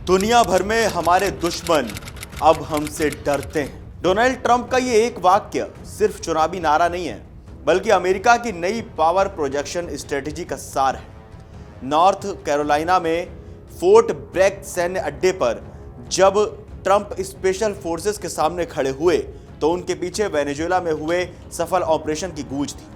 दुनिया भर में हमारे दुश्मन अब हमसे डरते हैं। डोनाल्ड ट्रंप का ये एक वाक्य सिर्फ चुनावी नारा नहीं है, बल्कि अमेरिका की नई पावर प्रोजेक्शन स्ट्रेटेजी का सार है। नॉर्थ कैरोलिना में फोर्ट ब्रैग सैन्य अड्डे पर जब ट्रंप स्पेशल फोर्सेस के सामने खड़े हुए तो उनके पीछे वेनेजुएला में हुए सफल ऑपरेशन की गूंज थी।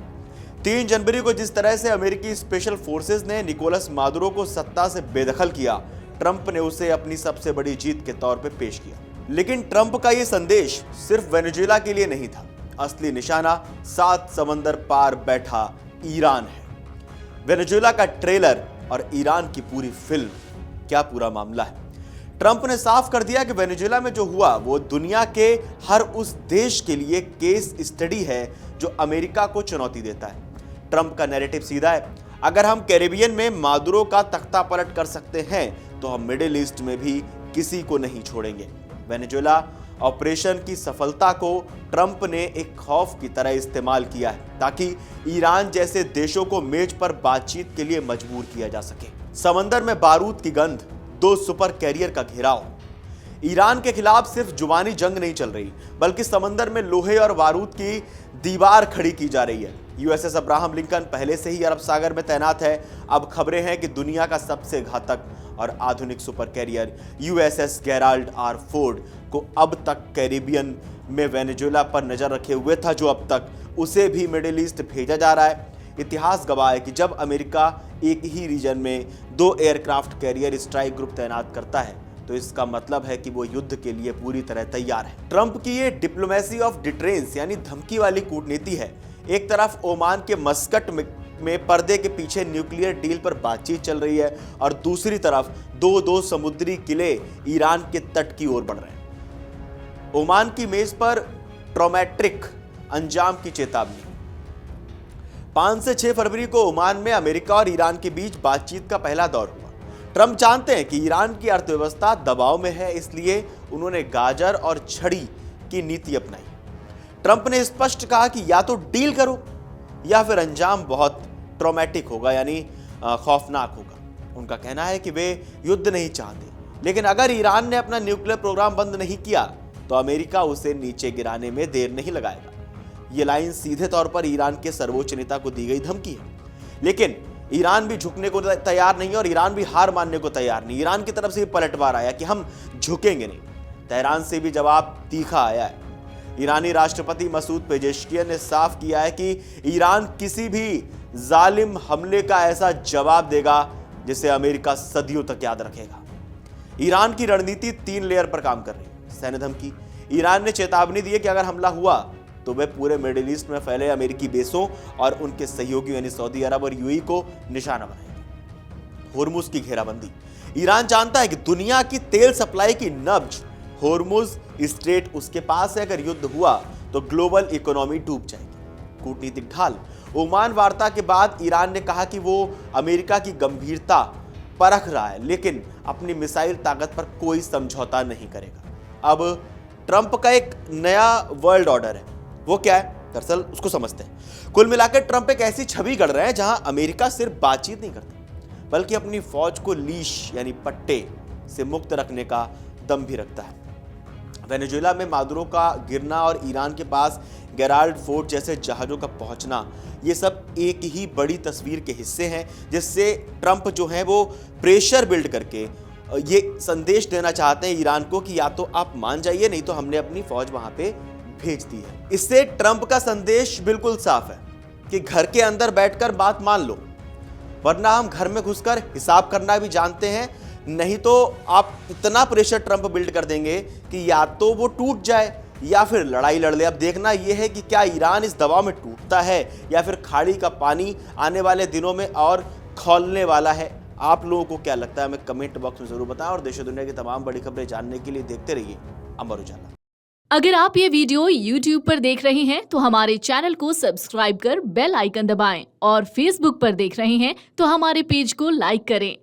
3 जनवरी को जिस तरह से अमेरिकी स्पेशल फोर्सेस ने निकोलस मादुरो को सत्ता से बेदखल किया, ट्रंप ने उसे अपनी सबसे बड़ी जीत के तौर पे पेश किया। लेकिन ट्रंप का ये संदेश सिर्फ वेनेजुएला के लिए नहीं था। असली निशाना 7 समंदर पार बैठा ईरान है। वेनेजुएला का ट्रेलर और ईरान की पूरी फिल्म, क्या पूरा मामला है। ट्रंप ने साफ कर दिया कि वेनेजुएला में जो हुआ वो दुनिया के हर उस देश के लिए केस स्टडी है जो अमेरिका को चुनौती देता है। ट्रंप का नैरेटिव सीधा है, अगर हम कैरेबियन में मादुरो का तख्ता पलट कर सकते हैं तो हम मिडिल ईस्ट में भी किसी को नहीं छोड़ेंगे। वेनेजुएला ऑपरेशन की सफलता को ट्रंप ने एक खौफ की तरह इस्तेमाल किया है ताकि ईरान जैसे देशों को मेज पर बातचीत के लिए मजबूर किया जा सके। समंदर में बारूद की गंध, 2 सुपर कैरियर का घेराव। ईरान के खिलाफ सिर्फ जुबानी जंग नहीं चल रही, बल्कि समंदर में लोहे और बारूद की दीवार खड़ी की जा रही है। यूएसएस अब्राहम लिंकन पहले से ही अरब सागर में तैनात है। अब खबरें हैं कि दुनिया का सबसे घातक और आधुनिक super career USS Gerald R Ford को अब तक कैरिबियन में वेनेजुएला पर नजर रखे हुए था, जो अब तक उसे भी मिडिल ईस्ट भेजा जा रहा है। इतिहास गवाह है कि जब अमेरिका एक ही रीजन में 2 एयरक्राफ्ट कैरियर स्ट्राइक ग्रुप तैनात करता है तो इसका मतलब है कि वो युद्ध के लिए पूरी तरह तैयार है। ट्रंप की ये डिप्लोमेसी ऑफ डिटरेंस यानी धमकी वाली कूटनीति है। एक तरफ ओमान के मस्कट में पर्दे के पीछे न्यूक्लियर डील पर बातचीत चल रही है और दूसरी तरफ 2 समुद्री किले ईरान के तट की ओर बढ़ रहे हैं। ओमान की मेज पर ट्रॉमेट्रिक अंजाम की चेतावनी। 5 से 6 फरवरी को ओमान में अमेरिका और ईरान के बीच बातचीत का पहला दौर हुआ। ट्रंप जानते हैं कि ईरान की अर्थव्यवस्था दबाव में है, इसलिए उन्होंने गाजर और छड़ी की नीति अपनाई। ट्रंप ने स्पष्ट कहा कि या तो डील करो या फिर अंजाम बहुत ट्रॉमेटिक होगा, यानी खौफनाक होगा। उनका कहना है कि वे युद्ध नहीं चाहते, लेकिन अगर ईरान ने अपना न्यूक्लियर प्रोग्राम बंद नहीं किया तो अमेरिका उसे नीचे गिराने में देर नहीं लगाएगा। ये लाइन सीधे तौर पर ईरान के सर्वोच्च नेता को दी गई धमकी है। लेकिन ईरान भी झुकने को तैयार नहीं और ईरान भी हार मानने को तैयार नहीं। ईरान की तरफ से पलटवार आया कि हम झुकेंगे नहीं। तेहरान से भी जवाब तीखा आया है। ईरानी राष्ट्रपति मसूद पेजेश्कियन ने साफ किया है कि ईरान किसी भी जालिम हमले का ऐसा जवाब देगा जिसे अमेरिका सदियों तक याद रखेगा। ईरान की रणनीति 3 लेयर पर काम कर रही है। सैन्य धमकी। ईरान ने चेतावनी दी है कि अगर हमला हुआ तो वे पूरे मिडिल ईस्ट में फैले अमेरिकी बेसों और उनके सहयोगियों यानी सऊदी अरब और यूएई को निशाना बनाएंगे। होर्मुज की घेराबंदी। ईरान जानता है कि दुनिया की तेल सप्लाई की नब्ज होर्मुज स्ट्रेट उसके पास है। अगर युद्ध हुआ तो ग्लोबल इकोनॉमी डूब जाएगी। कूटनीतिक ढाल। ओमान वार्ता के बाद ईरान ने कहा कि वो अमेरिका की गंभीरता परख रहा है, लेकिन अपनी मिसाइल ताकत पर कोई समझौता नहीं करेगा। अब ट्रंप का एक नया वर्ल्ड ऑर्डर है। वो क्या है? दरअसल उसको समझते हैं। कुल मिलाकर ट्रंप एक ऐसी छवि गढ़ रहे हैं जहां अमेरिका सिर्फ बातचीत नहीं करता, बल्कि अपनी फौज को लीश यानी पट्टे से मुक्त रखने का दम भी रखता है। वेनेजुएला में मादुरो का गिरना और ईरान के पास गेराल्ड फोर्ट जैसे जहाजों का पहुंचना, ये सब एक ही बड़ी तस्वीर के हिस्से हैं, जिससे ट्रंप जो है वो प्रेशर बिल्ड करके ये संदेश देना चाहते हैं ईरान को कि या तो आप मान जाइए, नहीं तो हमने अपनी फौज वहां पे भेज दी है। इससे ट्रंप का संदेश बिल्कुल साफ है कि घर के अंदर बैठकर बात मान लो, वरना हम घर में घुसकर हिसाब करना भी जानते हैं। नहीं तो आप इतना प्रेशर ट्रंप बिल्ड कर देंगे कि या तो वो टूट जाए या फिर लड़ाई लड़ ले। अब देखना यह है कि क्या ईरान इस दबाव में टूटता है या फिर खाड़ी का पानी आने वाले दिनों में और खौलने वाला है। आप लोगों को क्या लगता है हमें कमेंट बॉक्स में जरूर बताएं और देश और दुनिया की तमाम बड़ी खबरें जानने के लिए देखते रहिए अमर उजाला। अगर आप ये वीडियो YouTube पर देख रहे हैं तो हमारे चैनल को सब्सक्राइब कर बेल आइकन दबाएं और Facebook पर देख रहे हैं तो हमारे पेज को लाइक करें।